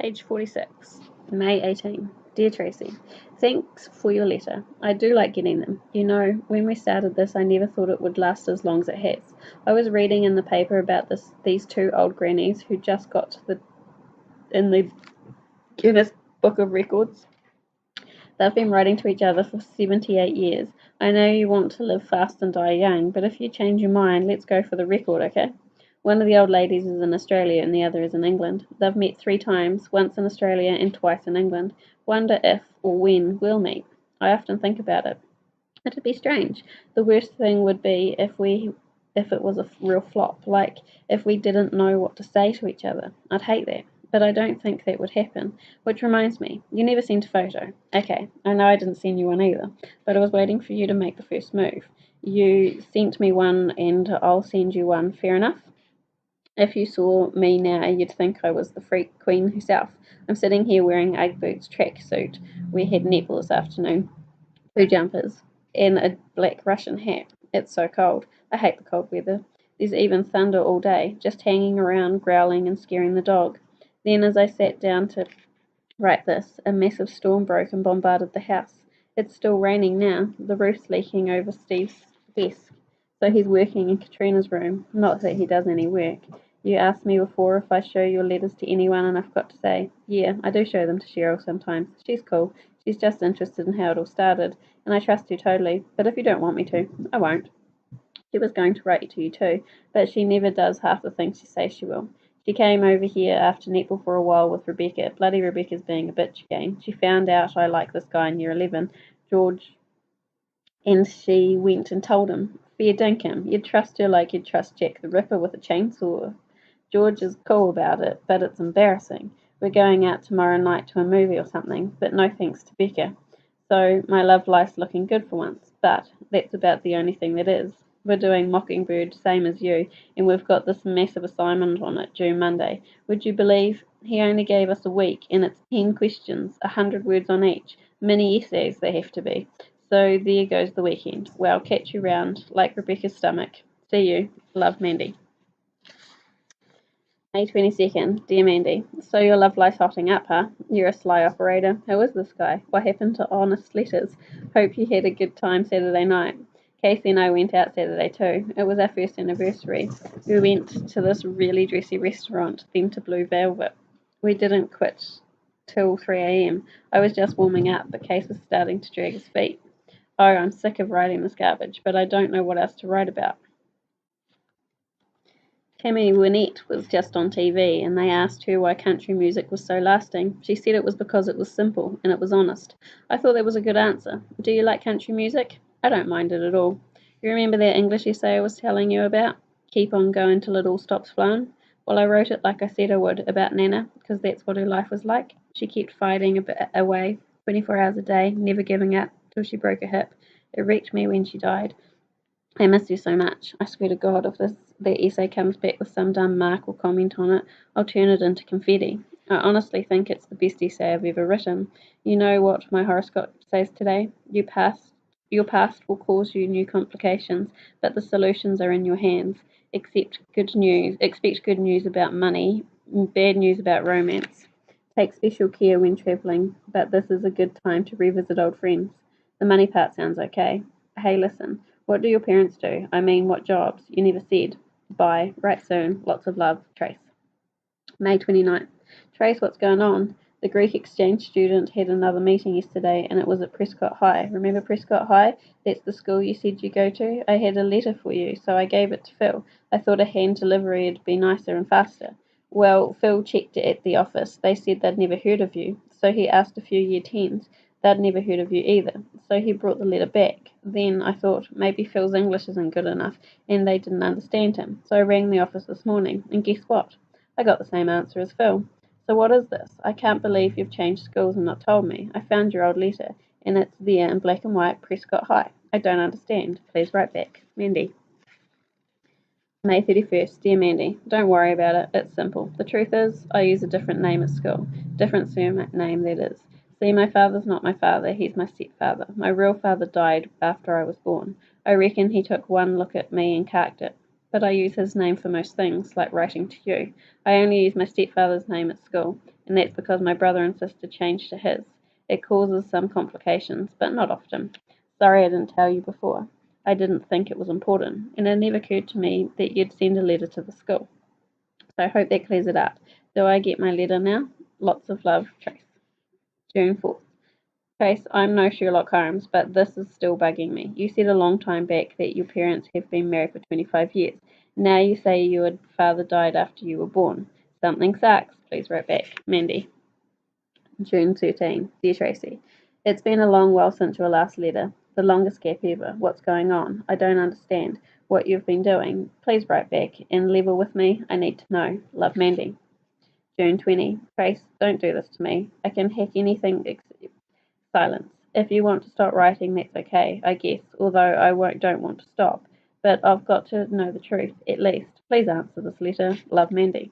Page 46, May 18. Dear Tracy, thanks for your letter. I do like getting them. You know, when we started this, I never thought it would last as long as it has. I was reading in the paper about these two old grannies who just got in the Guinness Book of Records. They've been writing to each other for 78 years. I know you want to live fast and die young, but if you change your mind, let's go for the record, okay? One of the old ladies is in Australia and the other is in England. They've met 3 times, once in Australia and twice in England. Wonder if or when we'll meet. I often think about it. It'd be strange. The worst thing would be if it was a real flop, like if we didn't know what to say to each other. I'd hate that. But I don't think that would happen. Which reminds me, you never sent a photo. Okay, I know I didn't send you one either, but I was waiting for you to make the first move. You sent me one and I'll send you one, fair enough? If you saw me now, you'd think I was the freak queen herself. I'm sitting here wearing Ugg boots, tracksuit. We had netball this afternoon, 2 jumpers, and a black Russian hat. It's so cold. I hate the cold weather. There's even thunder all day, just hanging around, growling and scaring the dog. Then, as I sat down to write this, a massive storm broke and bombarded the house. It's still raining now. The roof's leaking over Steve's desk, so he's working in Katrina's room. Not that he does any work. You asked me before if I show your letters to anyone, and I've got to say, yeah, I do show them to Cheryl sometimes. She's cool. She's just interested in how it all started, and I trust you totally. But if you don't want me to, I won't. She was going to write to you too, but she never does half the things she says she will. She came over here after netball for a while with Rebecca. Bloody Rebecca's being a bitch again. She found out I like this guy in year 11, George, and she went and told him. Fair dinkum. You'd trust her like you'd trust Jack the Ripper with a chainsaw. George is cool about it, but it's embarrassing. We're going out tomorrow night to a movie or something, but no thanks to Becca. So my love life's looking good for once, but that's about the only thing that is. We're doing Mockingbird, same as you, and we've got this massive assignment on it due Monday. Would you believe he only gave us a week, and it's 10 questions, 100 words on each. Mini essays they have to be. So there goes the weekend. Well, catch you round, like Rebecca's stomach. See you. Love, Mandy. May 22nd. Dear Mandy, so your love life's hotting up, huh? You're a sly operator. Who is this guy? What happened to honest letters? Hope you had a good time Saturday night. Casey and I went out Saturday too. It was our first anniversary. We went to this really dressy restaurant, then to Blue Velvet. We didn't quit till 3 a.m. I was just warming up, but Case was starting to drag his feet. Oh, I'm sick of writing this garbage, but I don't know what else to write about. Tammy Wynette was just on TV, and they asked her why country music was so lasting. She said it was because it was simple, and it was honest. I thought that was a good answer. Do you like country music? I don't mind it at all. You remember that English essay I was telling you about? Keep on going till it all stops flowing? Well, I wrote it like I said I would, about Nana, because that's what her life was like. She kept fighting away 24 hours a day, never giving up, till she broke her hip. It wrecked me when she died. I miss you so much. I swear to God, if that essay comes back with some dumb mark or comment on it, I'll turn it into confetti. I honestly think it's the best essay I've ever written. You know what my horoscope says today? Your past will cause you new complications, but the solutions are in your hands. Expect good news about money, bad news about romance. Take special care when travelling, but this is a good time to revisit old friends. The money part sounds okay. Hey, listen. What do your parents do? I mean, what jobs? You never said. Bye. Right soon. Lots of love. Trace. May 29th. Trace, what's going on? The Greek exchange student had another meeting yesterday, and it was at Prescott High. Remember Prescott High? That's the school you said you go to. I had a letter for you, so I gave it to Phil. I thought a hand delivery would be nicer and faster. Well, Phil checked it at the office. They said they'd never heard of you, so he asked a few year 10s. They'd never heard of you either, so he brought the letter back. Then I thought maybe Phil's English isn't good enough, and they didn't understand him. So I rang the office this morning, and guess what? I got the same answer as Phil. So what is this? I can't believe you've changed schools and not told me. I found your old letter, and it's there in black and white, Prescott High. I don't understand. Please write back. Mandy. May 31st. Dear Mandy, don't worry about it. It's simple. The truth is, I use a different name at school. Different surname, that is. See, my father's not my father. He's my stepfather. My real father died after I was born. I reckon he took one look at me and carked it. But I use his name for most things, like writing to you. I only use my stepfather's name at school. and that's because my brother and sister changed to his. It causes some complications, but not often. Sorry I didn't tell you before. I didn't think it was important, and it never occurred to me that you'd send a letter to the school. So I hope that clears it up. Do I get my letter now? Lots of love, Trace. June 4th. Trace, I'm no Sherlock Holmes, but this is still bugging me. You said a long time back that your parents have been married for 25 years. Now you say your father died after you were born. Something sucks. Please write back. Mandy. June 13. Dear Tracy, it's been a long while since your last letter. The longest gap ever. What's going on? I don't understand what you've been doing. Please write back and level with me. I need to know. Love, Mandy. June 20. Trace, don't do this to me. I can hack anything except silence. If you want to stop writing, that's okay, I guess, although don't want to stop. But I've got to know the truth, at least. Please answer this letter. Love, Mandy.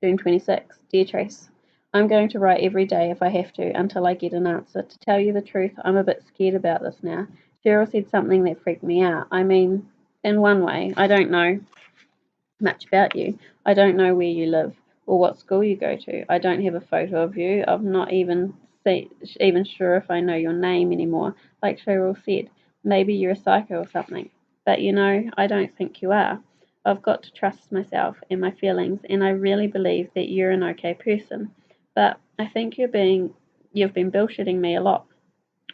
June 26. Dear Trace, I'm going to write every day if I have to until I get an answer. To tell you the truth, I'm a bit scared about this now. Cheryl said something that freaked me out. I mean, in one way, I don't know much about you. I don't know where you live or what school you go to. I don't have a photo of you. I'm not even sure if I know your name anymore. Like Cheryl said, maybe you're a psycho or something. But I don't think you are. I've got to trust myself and my feelings, and I really believe that you're an okay person. But I think you've been bullshitting me a lot.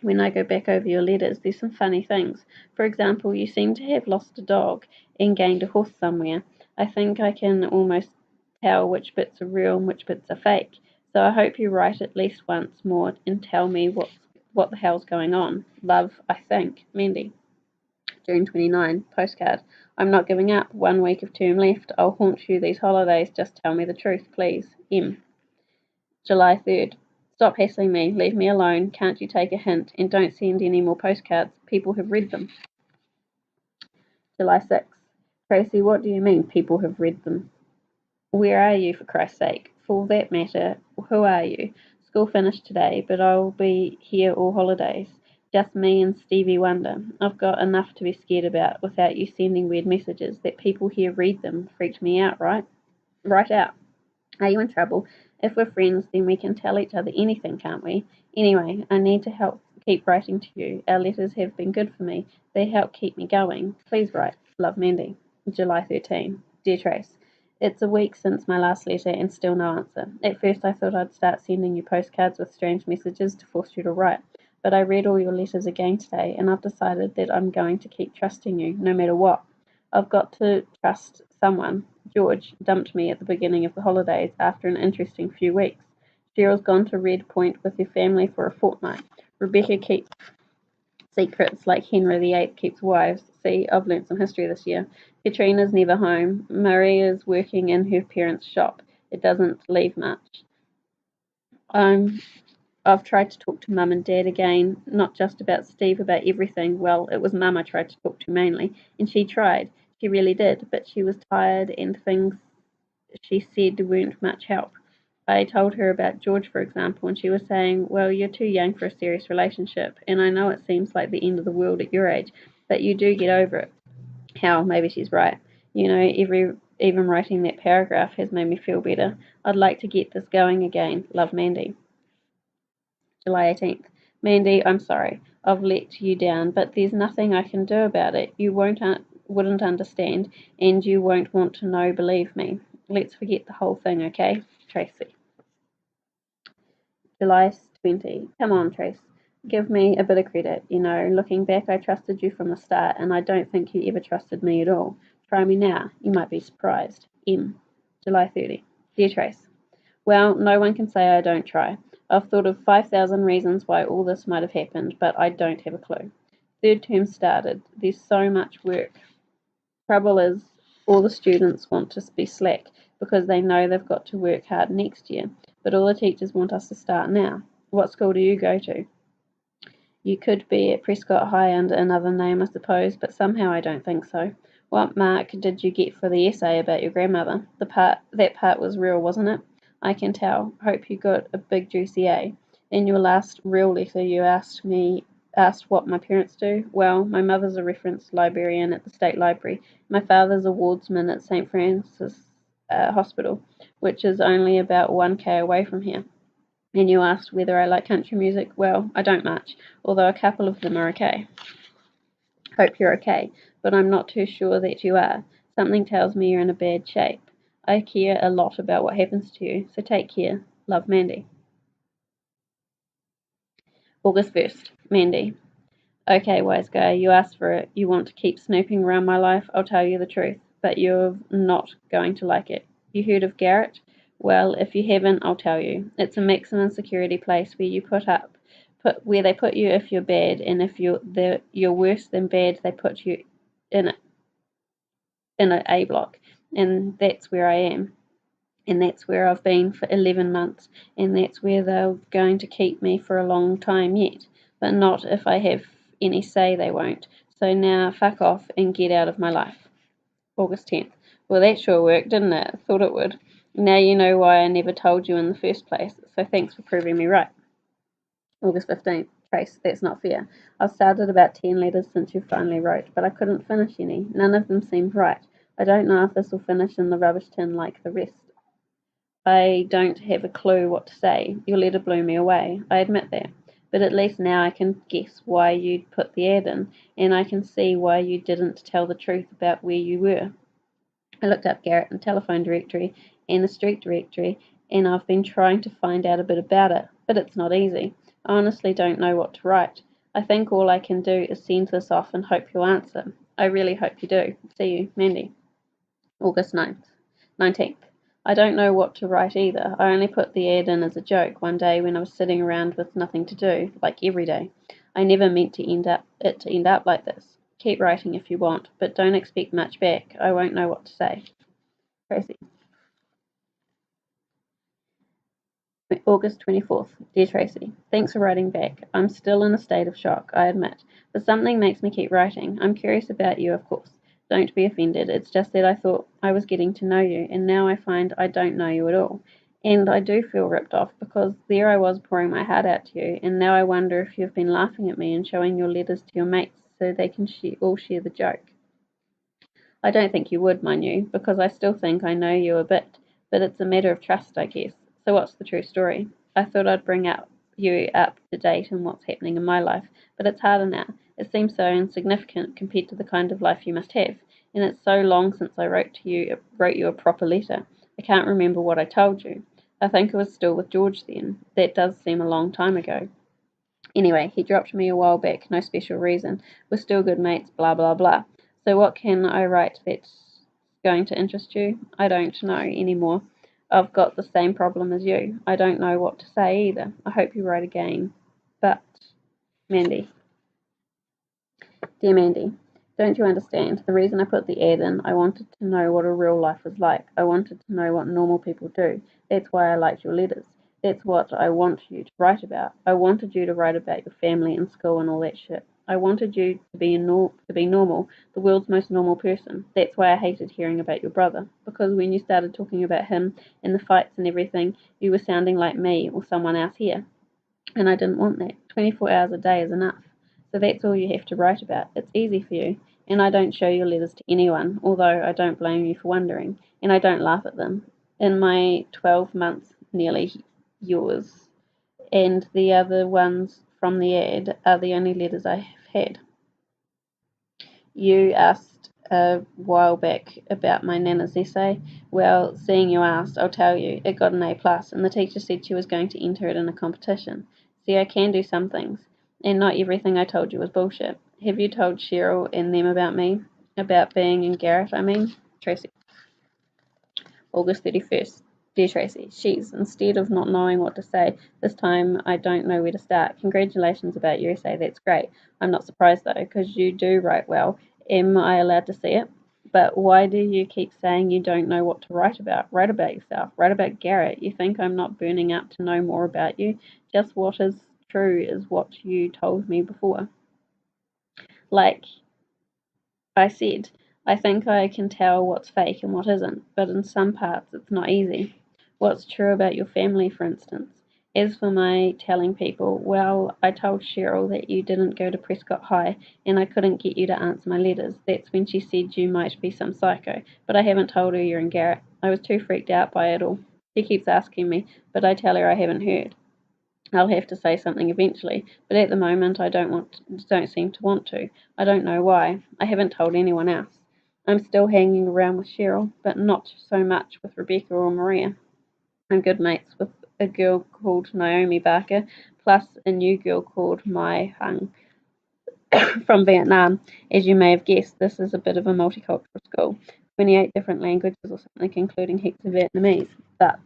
When I go back over your letters, there's some funny things. For example, you seem to have lost a dog and gained a horse somewhere. I think I can almost tell which bits are real and which bits are fake. So I hope you write at least once more and tell me what the hell's going on. Love, I think. Mandy. June 29. Postcard. I'm not giving up. 1 week of term left. I'll haunt you these holidays. Just tell me the truth, please. M. July 3rd. Stop hassling me. Leave me alone. Can't you take a hint? And don't send any more postcards. People have read them. July 6th. Tracy, what do you mean people have read them? Where are you, for Christ's sake? For that matter, who are you? School finished today, but I'll be here all holidays. Just me and Stevie Wonder. I've got enough to be scared about without you sending weird messages. That people here read them freaked me out, right? Right out. Are you in trouble? If we're friends, then we can tell each other anything, can't we? Anyway, I need to help keep writing to you. Our letters have been good for me. They help keep me going. Please write. Love, Mandy. July 13. Dear Trace, it's a week since my last letter and still no answer. At first I thought I'd start sending you postcards with strange messages to force you to write. But I read all your letters again today, and I've decided that I'm going to keep trusting you, no matter what. I've got to trust someone. George dumped me at the beginning of the holidays after an interesting few weeks. Cheryl's gone to Red Point with her family for a fortnight. Rebecca keeps secrets like Henry VIII keeps wives. See, I've learnt some history this year. Katrina's never home. Maria's working in her parents' shop. It doesn't leave much. I've tried to talk to Mum and Dad again, not just about Steve, about everything. Well, it was Mum I tried to talk to mainly, and she tried. She really did, but she was tired and things she said weren't much help. I told her about George, for example, and she was saying, well, you're too young for a serious relationship, and I know it seems like the end of the world at your age, but you do get over it. How? Maybe she's right. Even writing that paragraph has made me feel better. I'd like to get this going again. Love, Mandy. July 18th. Mandy, I'm sorry. I've let you down, but there's nothing I can do about it. You wouldn't understand, and you won't want to know, believe me. Let's forget the whole thing, okay? Tracy. July 20. Come on, Trace. Give me a bit of credit. Looking back, I trusted you from the start, and I don't think you ever trusted me at all. Try me now. You might be surprised. M. July 30. Dear Trace. Well, no one can say I don't try. I've thought of 5,000 reasons why all this might have happened, but I don't have a clue. Third term started. There's so much work. Trouble is, all the students want to be slack because they know they've got to work hard next year, but all the teachers want us to start now. What school do you go to? You could be at Prescott High under another name, I suppose, but somehow I don't think so. What mark did you get for the essay about your grandmother? That part was real, wasn't it? I can tell. Hope you got a big juicy A. In your last real letter you asked what my parents do. Well, my mother's a reference librarian at the State Library. My father's a wardsman at St. Francis Hospital. which is only about 1k away from here. And you asked whether I like country music. Well, I don't much, although a couple of them are okay. Hope you're okay, but I'm not too sure that you are. Something tells me you're in a bad shape. I care a lot about what happens to you, so take care. Love, Mandy. August 1st. Mandy. Okay, wise guy, you asked for it. You want to keep snooping around my life? I'll tell you the truth, but you're not going to like it. You heard of Garrett? Well, if you haven't, I'll tell you. It's a maximum security place where where they put you if you're bad, and if you're worse than bad, they put you in an A block, and that's where I am. And that's where I've been for 11 months, and that's where they're going to keep me for a long time yet, but not if I have any say they won't. So now fuck off and get out of my life. August 10th. Well, that sure worked, didn't it? Thought it would. Now you know why I never told you in the first place, so thanks for proving me right. August 15th. Trace, that's not fair. I've started about 10 letters since you finally wrote, but I couldn't finish any. None of them seemed right. I don't know if this will finish in the rubbish tin like the rest. I don't have a clue what to say. Your letter blew me away. I admit that. But at least now I can guess why you'd put the ad in, and I can see why you didn't tell the truth about where you were. I looked up Garrett in the telephone directory and the street directory, and I've been trying to find out a bit about it, but it's not easy. I honestly don't know what to write. I think all I can do is send this off and hope you'll answer. I really hope you do. See you, Mandy. August 19th. I don't know what to write either. I only put the ad in as a joke one day when I was sitting around with nothing to do, like every day. I never meant to end up like this. Keep writing if you want, but don't expect much back. I won't know what to say. Tracy. August 24th. Dear Tracy, thanks for writing back. I'm still in a state of shock, I admit, but something makes me keep writing. I'm curious about you, of course. Don't be offended. It's just that I thought I was getting to know you, and now I find I don't know you at all. And I do feel ripped off because there I was pouring my heart out to you, and now I wonder if you've been laughing at me and showing your letters to your mates so they can all share the joke. I don't think you would, mind you, because I still think I know you a bit, but it's a matter of trust, I guess. So what's the true story? I thought I'd bring you up to date on what's happening in my life, but it's harder now. It seems so insignificant compared to the kind of life you must have, and it's so long since I wrote you a proper letter. I can't remember what I told you. I think I was still with George then. That does seem a long time ago. Anyway, he dropped me a while back, no special reason. We're still good mates, blah blah blah. So what can I write that's going to interest you? I don't know anymore. I've got the same problem as you. I don't know what to say either. I hope you write again. But, Mandy. Dear Mandy, don't you understand? The reason I put the ad in, I wanted to know what a real life was like. I wanted to know what normal people do. That's why I liked your letters. That's what I want you to write about. I wanted you to write about your family and school and all that shit. I wanted you to be normal, the world's most normal person. That's why I hated hearing about your brother. Because when you started talking about him and the fights and everything, you were sounding like me or someone else here. And I didn't want that. 24 hours a day is enough. So that's all you have to write about. It's easy for you. And I don't show your letters to anyone, although I don't blame you for wondering. And I don't laugh at them. In my 12 months, nearly yours, and the other ones from the ad are the only letters I have had. You asked a while back about my Nana's essay. Well, seeing you asked, I'll tell you, it got an A+, and the teacher said she was going to enter it in a competition. See, I can do some things, and not everything I told you was bullshit. Have you told Cheryl and them about me? About being in Garrett, I mean? Tracy. August 31st. Dear Tracy, she's, instead of not knowing what to say, this time I don't know where to start. Congratulations about your essay, that's great. I'm not surprised though, because you do write well. Am I allowed to see it? But why do you keep saying you don't know what to write about? Write about yourself. Write about Garrett. You think I'm not burning up to know more about you? Just what is true is what you told me before. Like I said, I think I can tell what's fake and what isn't, but in some parts it's not easy. What's true about your family, for instance? As for my telling people, well, I told Cheryl that you didn't go to Prescott High and I couldn't get you to answer my letters. That's when she said you might be some psycho, but I haven't told her you're in Garrett. I was too freaked out by it all. She keeps asking me, but I tell her I haven't heard. I'll have to say something eventually, but at the moment I don't seem to want to. I don't know why. I haven't told anyone else. I'm still hanging around with Cheryl, but not so much with Rebecca or Maria. I'm good mates with a girl called Naomi Barker, plus a new girl called Mai Hung from Vietnam. As you may have guessed, this is a bit of a multicultural school. 28 different languages or something, including heaps of Vietnamese. But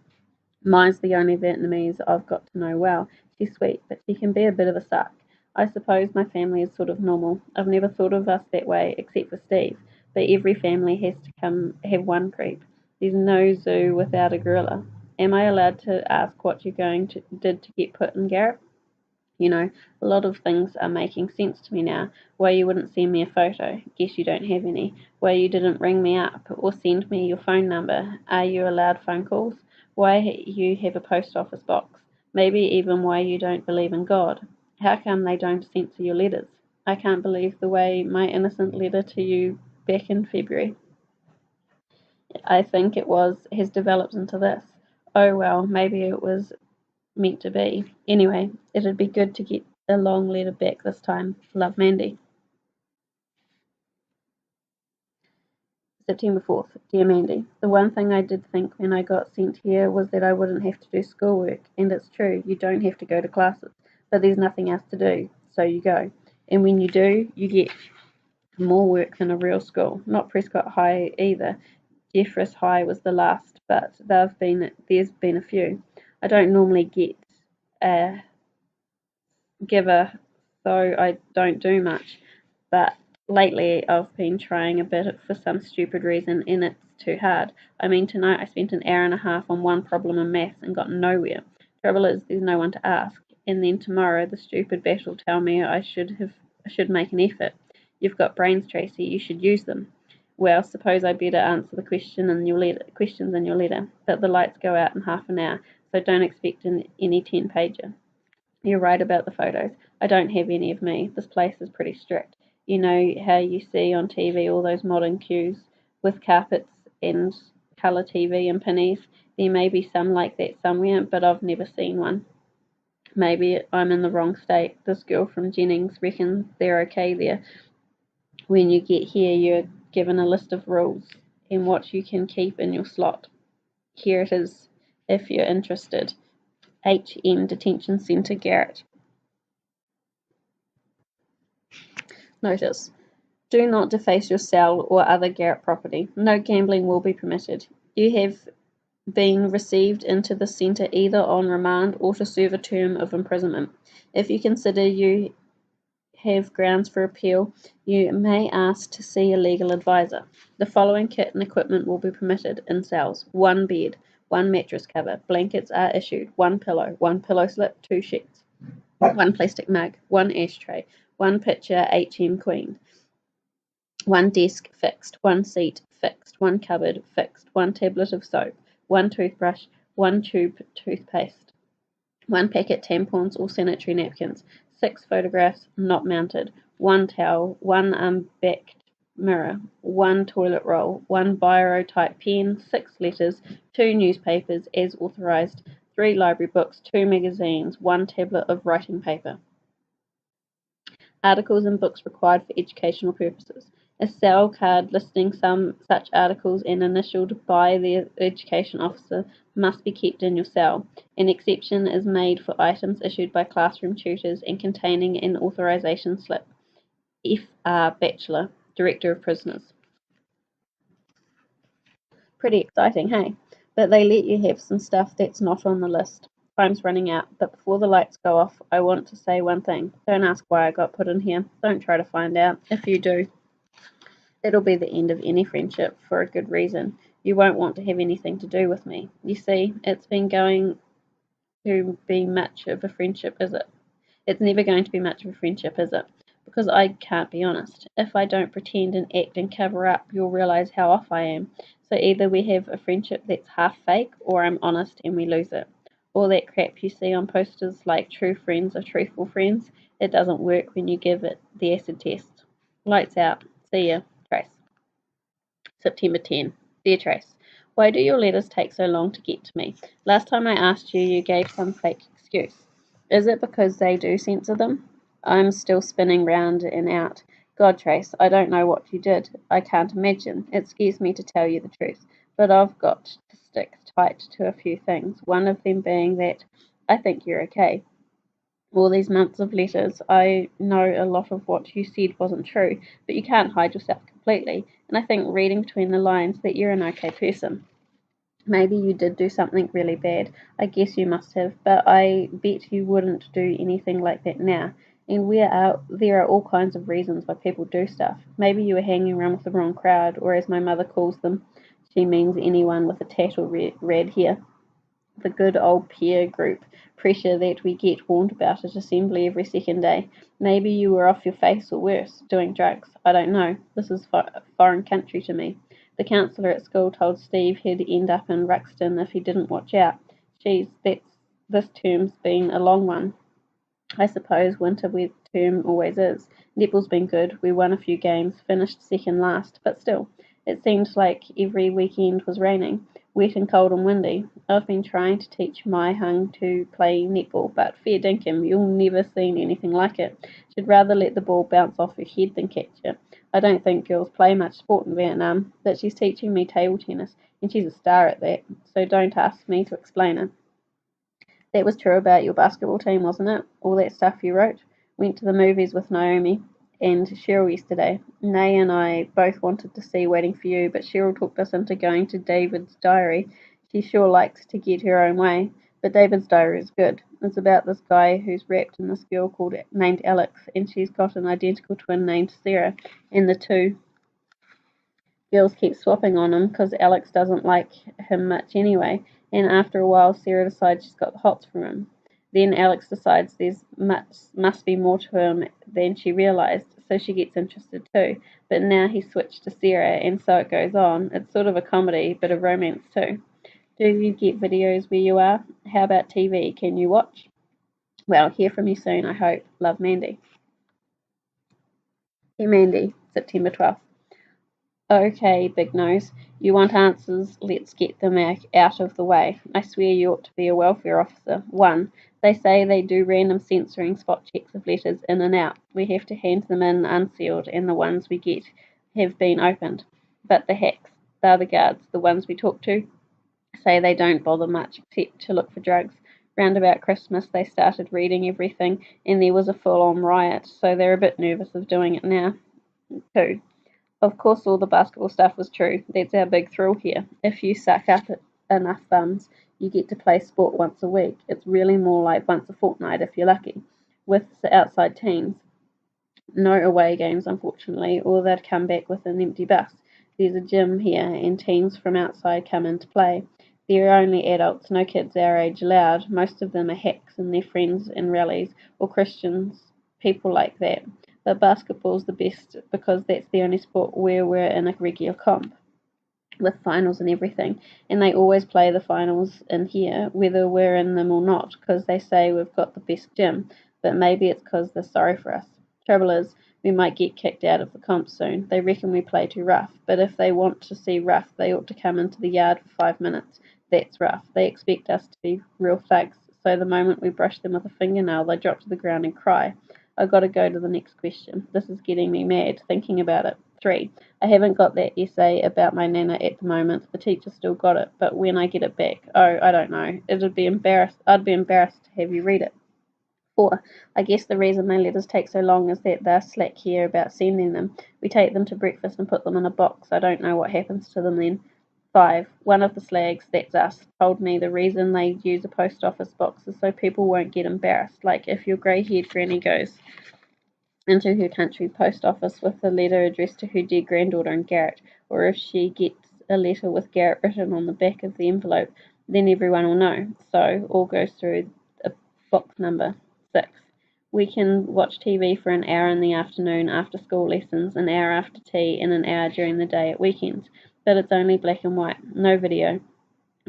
mine's the only Vietnamese I've got to know well. She's sweet, but she can be a bit of a suck. I suppose my family is sort of normal. I've never thought of us that way, except for Steve. But every family has to come have one creep. There's no zoo without a gorilla. Am I allowed to ask what you did to get put in, Garrett? You know, a lot of things are making sense to me now. Why you wouldn't send me a photo. Guess you don't have any. Why you didn't ring me up or send me your phone number. Are you allowed phone calls? Why you have a post office box. Maybe even why you don't believe in God. How come they don't censor your letters? I can't believe the way my innocent letter to you back in February, I think it was, has developed into this. Oh well, maybe it was meant to be. Anyway, it'd be good to get a long letter back this time. Love, Mandy. September 4th. Dear Mandy, the one thing I did think when I got sent here was that I wouldn't have to do schoolwork, and it's true, you don't have to go to classes, but there's nothing else to do, so you go. And when you do, you get more work than a real school. Not Prescott High either. Jeffress High was the last, but there's been a few. I don't normally get a giver, so I don't do much. But lately I've been trying a bit for some stupid reason, and it's too hard. I mean, tonight I spent an hour and a half on one problem in maths and got nowhere. Trouble is, there's no one to ask. And then tomorrow the stupid bat will tell me I should make an effort. You've got brains, Tracy. You should use them. Well, suppose I better answer the questions in your letter. But the lights go out in half an hour, so don't expect any 10-pager. You're right about the photos. I don't have any of me. This place is pretty strict. You know how you see on TV all those modern cues with carpets and colour TV and pennies? There may be some like that somewhere, but I've never seen one. Maybe I'm in the wrong state. This girl from Jennings reckons they're okay there. When you get here, you're given a list of rules and what you can keep in your slot. Here it is, if you're interested. HM Detention Centre, Garrett. Notice: do not deface your cell or other Garrett property. No gambling will be permitted. You have been received into the centre either on remand or to serve a term of imprisonment. If you consider you have grounds for appeal, you may ask to see a legal advisor. The following kit and equipment will be permitted in cells: 1 bed, 1 mattress cover, blankets are issued, 1 pillow slip, 2 sheets, 1 plastic mug, 1 ashtray, 1 picture HM Queen, 1 desk fixed, 1 seat fixed, 1 cupboard fixed, 1 tablet of soap, 1 toothbrush, 1 tube toothpaste, 1 packet tampons or sanitary napkins, 6 photographs not mounted, 1 towel, 1 unbacked mirror, 1 toilet roll, 1 biro type pen, 6 letters, 2 newspapers as authorised, 3 library books, 2 magazines, 1 tablet of writing paper. Articles and books required for educational purposes. A cell card listing some such articles and initialed by the education officer must be kept in your cell. An exception is made for items issued by classroom tutors and containing an authorization slip. F.R. Batchelor, Director of Prisoners. Pretty exciting, hey? But they let you have some stuff that's not on the list. Time's running out, but before the lights go off, I want to say one thing. Don't ask why I got put in here. Don't try to find out. If you do, it'll be the end of any friendship for a good reason. You won't want to have anything to do with me. You see, it's been going to be much of a friendship, is it? It's never going to be much of a friendship, is it? Because I can't be honest. If I don't pretend and act and cover up, you'll realize how off I am. So either we have a friendship that's half fake, or I'm honest and we lose it. All that crap you see on posters like true friends are truthful friends, it doesn't work when you give it the acid test. Lights out. See ya. Trace. September 10. Dear Trace, Why do your letters take so long to get to me? Last time I asked you, you gave some fake excuse. Is it because they do censor them? I'm still spinning round and out. God, Trace, I don't know what you did. I can't imagine. It scares me to tell you the truth. But I've got to stick tight to a few things, one of them being that I think you're okay. All these months of letters, I know a lot of what you said wasn't true, but you can't hide yourself completely, and I think reading between the lines that you're an okay person. Maybe you did do something really bad. I guess you must have, but I bet you wouldn't do anything like that now. And there are all kinds of reasons why people do stuff. Maybe you were hanging around with the wrong crowd, or as my mother calls them, she means anyone with a tat or red hair, the good old peer group pressure that we get warned about at assembly every second day. Maybe you were off your face or worse, doing drugs. I don't know. This is foreign country to me. The counsellor at school told Steve he'd end up in Ruxton if he didn't watch out. Geez, this term's been a long one. I suppose winter wet term always is. Netball's been good. We won a few games, finished second last, but still, it seemed like every weekend was raining, wet and cold and windy. I've been trying to teach my hung to play netball, but fair dinkum, you'll never seen anything like it. She'd rather let the ball bounce off her head than catch it. I don't think girls play much sport in Vietnam, but she's teaching me table tennis, and she's a star at that, so don't ask me to explain it. That was true about your basketball team, wasn't it? All that stuff you wrote. Went to the movies with Naomi and Cheryl yesterday. Nay and I both wanted to see Waiting for You, but Cheryl talked us into going to David's Diary. She sure likes to get her own way, but David's Diary is good. It's about this guy who's wrapped in this girl named Alex, and she's got an identical twin named Sarah, and the two girls keep swapping on him because Alex doesn't like him much anyway, and after a while Sarah decides she's got the hots for him. Then Alex decides there's must be more to him than she realised, so she gets interested too. But now he's switched to Sarah, and so it goes on. It's sort of a comedy, but a romance too. Do you get videos where you are? How about TV? Can you watch? Well, hear from you soon, I hope. Love, Mandy. Hey, Mandy, September 12th. Okay, Big Nose, you want answers, let's get them out of the way. I swear you ought to be a welfare officer. 1. They say they do random censoring spot checks of letters in and out. We have to hand them in unsealed, and the ones we get have been opened. But the hacks, they're the guards, the ones we talk to, say they don't bother much except to look for drugs. Round about Christmas they started reading everything, and there was a full-on riot, so they're a bit nervous of doing it now. 2. Of course all the basketball stuff was true. That's our big thrill here. If you suck up enough bums, you get to play sport once a week. It's really more like once a fortnight if you're lucky, with the outside teams. No away games, unfortunately, or they'd come back with an empty bus. There's a gym here, and teams from outside come in to play. There are only adults, no kids our age allowed. Most of them are hacks and their friends in rallies, or Christians, people like that. But basketball's the best because that's the only sport where we're in a regular comp with finals and everything. And they always play the finals in here, whether we're in them or not, because they say we've got the best gym. But maybe it's because they're sorry for us. Trouble is, we might get kicked out of the comp soon. They reckon we play too rough. But if they want to see rough, they ought to come into the yard for 5 minutes. That's rough. They expect us to be real thugs. So the moment we brush them with a fingernail, they drop to the ground and cry. I've got to go to the next question. This is getting me mad thinking about it. 3. I haven't got that essay about my nana at the moment. The teacher still got it, but when I get it back, oh, I don't know. I'd be embarrassed to have you read it. 4. I guess the reason my letters take so long is that they're slack here about sending them. We take them to breakfast and put them in a box. I don't know what happens to them then. 5. One of the slags, that's us, told me the reason they use a post office box is so people won't get embarrassed. Like if your grey-haired granny goes into her country post office with a letter addressed to her dear granddaughter in Garrett, or if she gets a letter with Garrett written on the back of the envelope, then everyone will know. So all goes through a box number 6. We can watch TV for an hour in the afternoon after school lessons, an hour after tea, and an hour during the day at weekends. But it's only black and white, no video.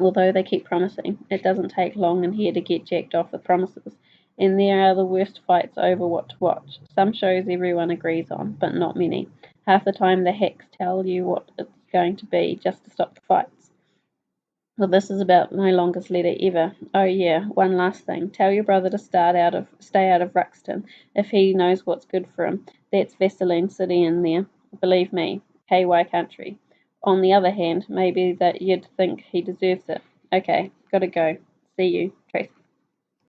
Although they keep promising, it doesn't take long in here to get jacked off with promises. And there are the worst fights over what to watch. Some shows everyone agrees on, but not many. Half the time the hacks tell you what it's going to be just to stop the fights. Well, this is about my longest letter ever. Oh yeah, one last thing. Tell your brother to stay out of Ruxton, if he knows what's good for him. That's Vaseline City in there. Believe me, KY country. On the other hand, maybe that you'd think he deserves it. Okay, gotta go. See you, Tracy.